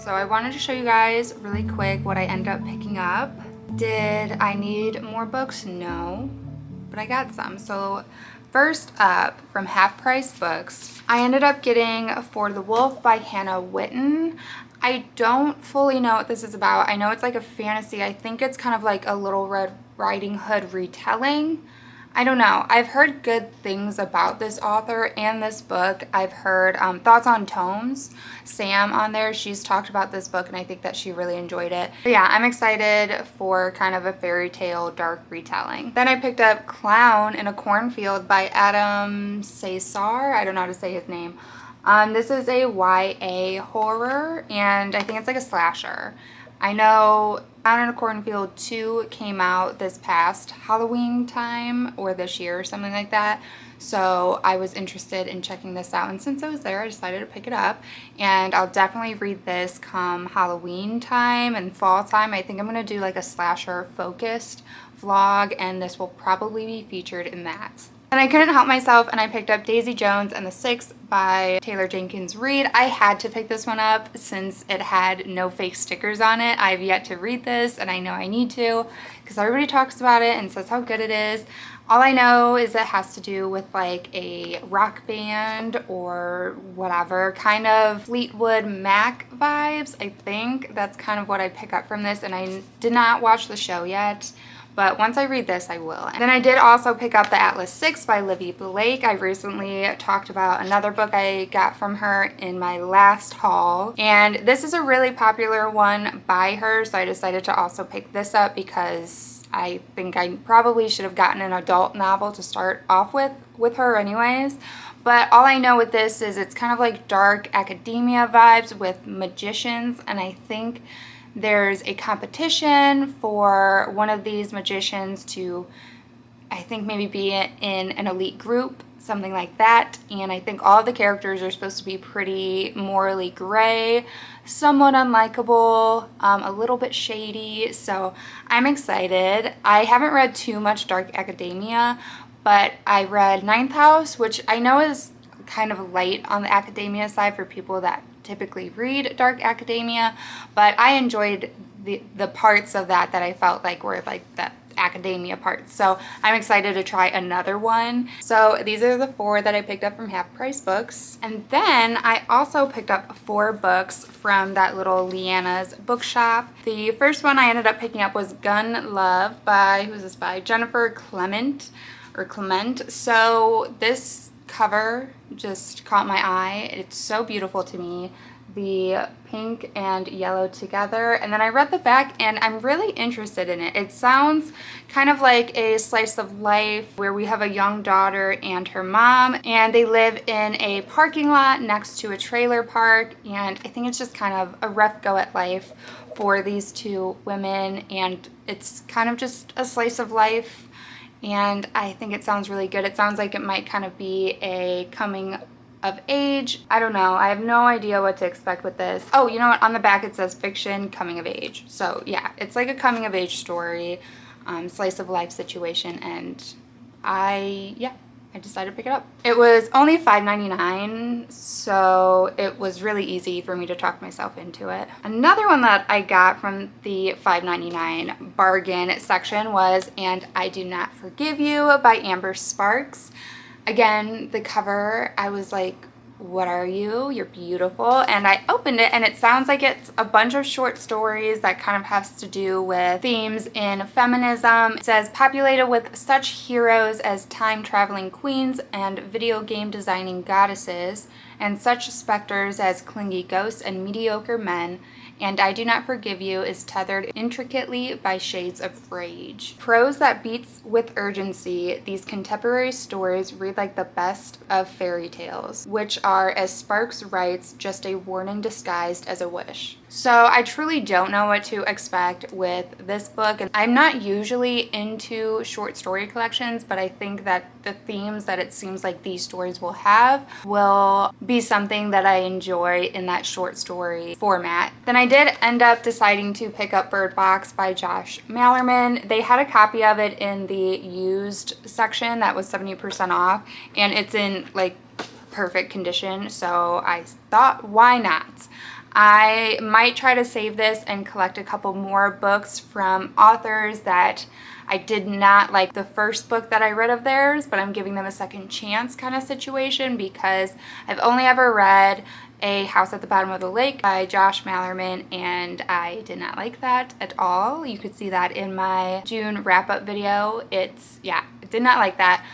So I wanted to show you guys really quick what I ended up picking up. Did I need more books? No, but I got some. So first up, from Half Price Books, I ended up getting For the Wolf by Hannah Witten. I don't fully know what this is about. I know it's like a fantasy. I think it's kind of like a Little Red Riding Hood retelling. I don't know. I've heard good things about this author and this book. I've heard Thoughts on Tomes. Sam on there, she's talked about this book and I think that she really enjoyed it. But yeah, I'm excited for kind of a fairy tale dark retelling. Then I picked up Clown in a Cornfield by Adam Cesar. I don't know how to say his name. This is a YA horror and I think it's like a slasher. I know Clown in a Cornfield 2 came out this past Halloween time or this year or something like that. So I was interested in checking this out. And since I was there, I decided to pick it up. And I'll definitely read this come Halloween time and fall time. I think I'm going to do like a slasher focused vlog and this will probably be featured in that. And I couldn't help myself and I picked up Daisy Jones and the Six by Taylor Jenkins Reid. I had to pick this one up since it had no fake stickers on it. I've yet to read this and I know I need to because everybody talks about it and says how good it is. All I know is it has to do with like a rock band or whatever, kind of Fleetwood Mac vibes. I think that's kind of what I pick up from this and I did not watch the show yet. But once I read this, I will. And then I did also pick up The Atlas Six by Livy Blake. I recently talked about another book I got from her in my last haul. And this is a really popular one by her, so I decided to also pick this up because I think I probably should have gotten an adult novel to start off with her anyways. But all I know with this is it's kind of like dark academia vibes with magicians, and I think there's a competition for one of these magicians to, I think, maybe be in an elite group, something like that. And I think all of the characters are supposed to be pretty morally gray, somewhat unlikable, a little bit shady. So I'm excited. I haven't read too much dark academia, but I read Ninth House, which I know is kind of light on the academia side for people that typically read dark academia, but I enjoyed the parts of that I felt like were like the academia parts. So I'm excited to try another one. So these are the 4 that I picked up from Half Price Books. And then I also picked up 4 books from that little Lyanna's bookshop. The first one I ended up picking up was Gun Love by, who's this by? Jennifer Clement or Clement. So this cover just caught my eye. It's so beautiful to me, the pink and yellow together. And then I read the back and I'm really interested in it. It sounds kind of like a slice of life where we have a young daughter and her mom and they live in a parking lot next to a trailer park, and I think it's just kind of a rough go at life for these 2 women, and it's kind of just a slice of life. And I think it sounds really good. It sounds like it might kind of be a coming of age. I don't know. I have no idea what to expect with this. Oh, you know what? On the back it says fiction, coming of age. So yeah, it's like a coming of age story, slice of life situation. And I decided to pick it up. It was only $5.99, so it was really easy for me to talk myself into it. Another one that I got from the $5.99 bargain section was And I Do Not Forgive You by Amber Sparks. Again, the cover, I was like, what are you? You're beautiful. And I opened it and it sounds like it's a bunch of short stories that kind of has to do with themes in feminism. It says, populated with such heroes as time-traveling queens and video game designing goddesses, and such specters as clingy ghosts and mediocre men, And I Do Not Forgive You is tethered intricately by shades of rage. Prose that beats with urgency, these contemporary stories read like the best of fairy tales, which are, as Sparks writes, just a warning disguised as a wish. So I truly don't know what to expect with this book, and I'm not usually into short story collections, but I think that the themes that it seems like these stories will have will be something that I enjoy in that short story format. Then I did end up deciding to pick up Bird Box by Josh Malerman. They had a copy of it in the used section that was 70% off, and it's in like perfect condition, so I thought, why not? I might try to save this and collect a couple more books from authors that I did not like the first book that I read of theirs, but I'm giving them a second chance kind of situation, because I've only ever read A House at the Bottom of the Lake by Josh Malerman, and I did not like that at all. You could see that in my June wrap-up video. I did not like that.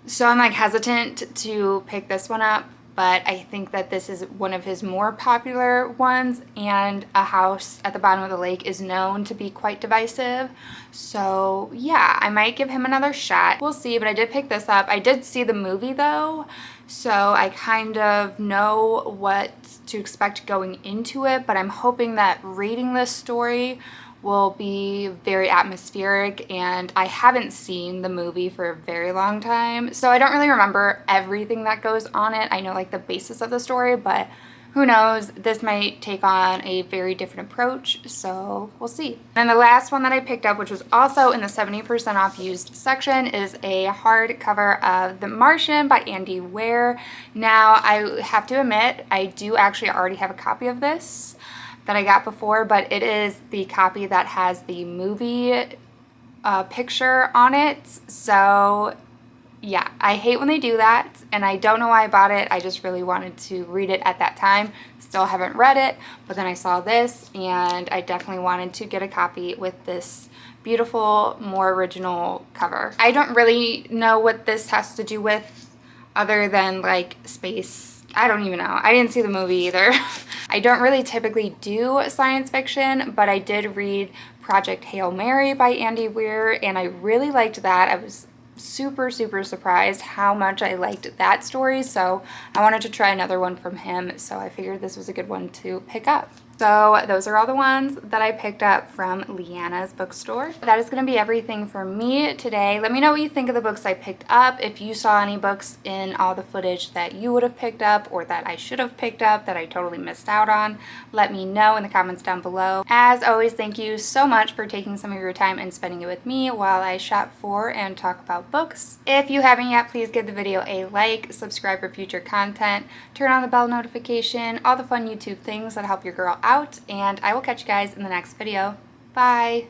So I'm like hesitant to pick this one up, but I think that this is one of his more popular ones, and A House at the Bottom of the Lake is known to be quite divisive. So yeah, I might give him another shot. We'll see, but I did pick this up. I did see the movie though, so I kind of know what to expect going into it, but I'm hoping that reading this story will be very atmospheric, and I haven't seen the movie for a very long time, so I don't really remember everything that goes on it. I know like the basis of the story, but who knows, this might take on a very different approach, so we'll see. And the last one that I picked up, which was also in the 70% off used section, is a hardcover of The Martian by Andy Weir. Now, I have to admit, I do actually already have a copy of this that I got before, but it is the copy that has the movie picture on it. So yeah, I hate when they do that, and I don't know why I bought it. I just really wanted to read it at that time. Still haven't read it, but then I saw this, and I definitely wanted to get a copy with this beautiful, more original cover. I don't really know what this has to do with, other than like space. I don't even know. I didn't see the movie either. I don't really typically do science fiction, but I did read Project Hail Mary by Andy Weir, and I really liked that. I was super surprised how much I liked that story, so I wanted to try another one from him, so I figured this was a good one to pick up. So those are all the ones that I picked up from Lyanna's bookstore. That is going to be everything for me today. Let me know what you think of the books I picked up. If you saw any books in all the footage that you would have picked up, or that I should have picked up that I totally missed out on, let me know in the comments down below. As always, thank you so much for taking some of your time and spending it with me while I shop for and talk about books. If you haven't yet, please give the video a like, subscribe for future content, turn on the bell notification, all the fun YouTube things that help your girl out, and I will catch you guys in the next video. Bye!